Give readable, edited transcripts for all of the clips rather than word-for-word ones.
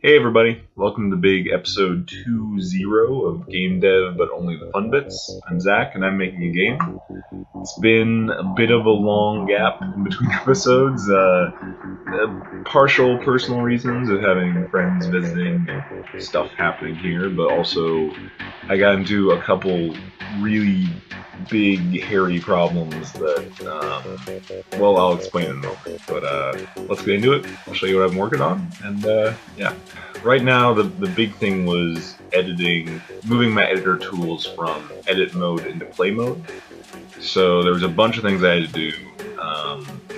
Hey everybody, welcome to big episode 20 of Game Dev, but only the fun bits. I'm Zach, and I'm making a game. It's been a bit of a long gap in between episodes, partial personal reasons of having friends visiting and stuff happening here, but also I got into a couple really big, hairy problems that, well, I'll explain in a moment. But let's get into it. I'll show you what I'm working on, and yeah. Right now, the big thing was editing, moving my editor tools from edit mode into play mode. So there was a bunch of things I had to do.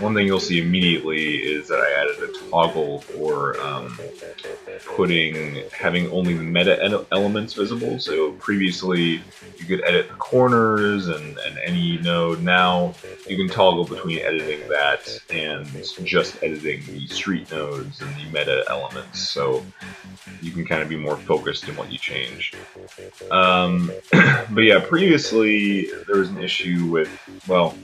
One thing you'll see immediately is that I added a toggle for having only the meta elements visible. So previously you could edit the corners and any node. Now you can toggle between editing that and just editing the street nodes and the meta elements. So you can kind of be more focused in what you change. But yeah, previously there was an issue with, well,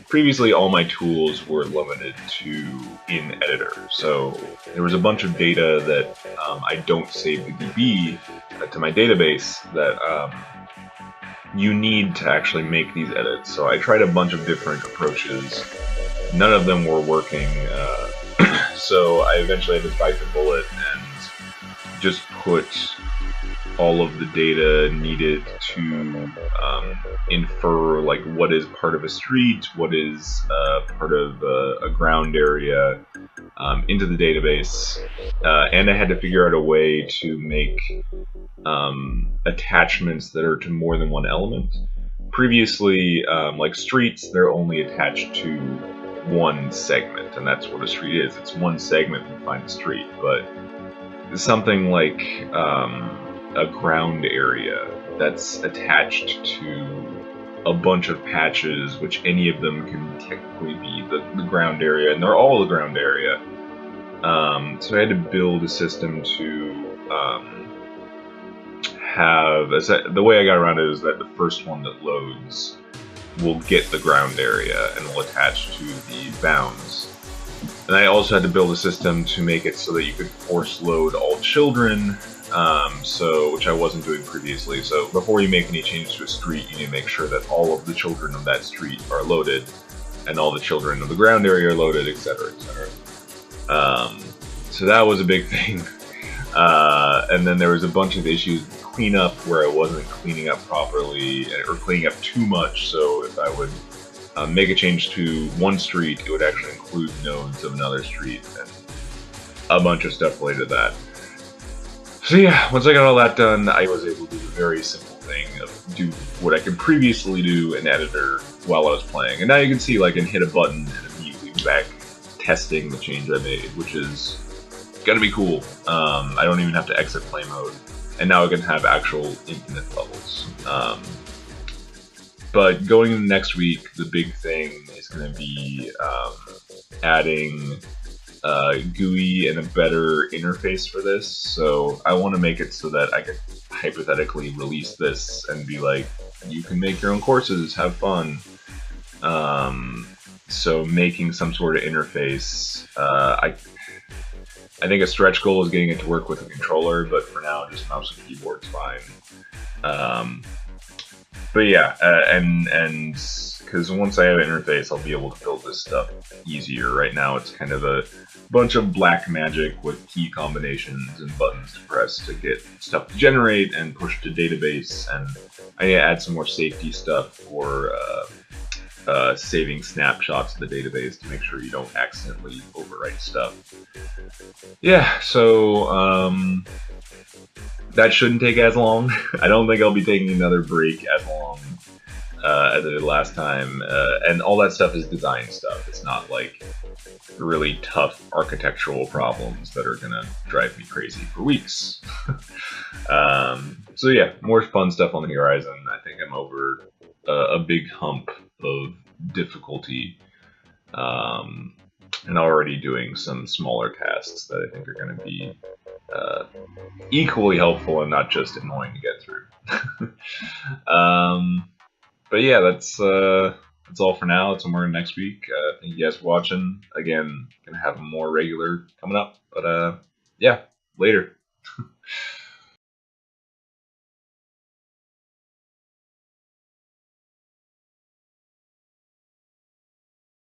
previously all my tools were limited to in editor. So there was a bunch of data that I don't save the DB to my database that you need to actually make these edits. So I tried a bunch of different approaches. None of them were working. So I eventually had to bite the bullet and just put all of the data needed to infer like what is part of a street, what is part of a ground area into the database, and I had to figure out a way to make attachments that are to more than one element. Previously, like streets, they're only attached to one segment, and that's what a street is. It's one segment to find a street, but something like a ground area that's attached to a bunch of patches, which any of them can technically be the ground area, and they're all the ground area. So I had to build a system to the way I got around it is that the first one that loads will get the ground area and will attach to the bounds. And I also had to build a system to make it so that you could force load all children, which I wasn't doing previously. So before you make any changes to a street, you need to make sure that all of the children of that street are loaded, and all the children of the ground area are loaded, etc., etc. So that was a big thing. And then there was a bunch of issues with cleanup where I wasn't cleaning up properly, or cleaning up too much. So if I would make a change to one street, it would actually include nodes of another street, and a bunch of stuff related to that. So yeah, once I got all that done, I was able to do the very simple thing of do what I could previously do in editor while I was playing. And now you can see, like, I can hit a button and immediately be back testing the change I made, which is gonna be cool. I don't even have to exit play mode, and now I can have actual infinite levels. But going into next week, the big thing is going to be adding GUI and a better interface for this. So I want to make it so that I could hypothetically release this and be like, you can make your own courses, have fun. So making some sort of interface. I think a stretch goal is getting it to work with a controller, but for now, just mouse and keyboard's fine. But yeah, and because once I have an interface, I'll be able to build this stuff easier. Right now, it's kind of a bunch of black magic with key combinations and buttons to press to get stuff to generate and push to database. And I need to add some more safety stuff for saving snapshots of the database to make sure you don't accidentally overwrite stuff. Yeah, so that shouldn't take as long. I don't think I'll be taking another break as long as I did last time. And all that stuff is design stuff. It's not like really tough architectural problems that are gonna drive me crazy for weeks. So yeah, more fun stuff on the horizon. I think I'm over a big hump of difficulty, and already doing some smaller tasks that I think are going to be equally helpful and not just annoying to get through. But yeah, that's all for now. It's more next week. Thank you guys for watching. Again, gonna have more regular coming up. But yeah, Later.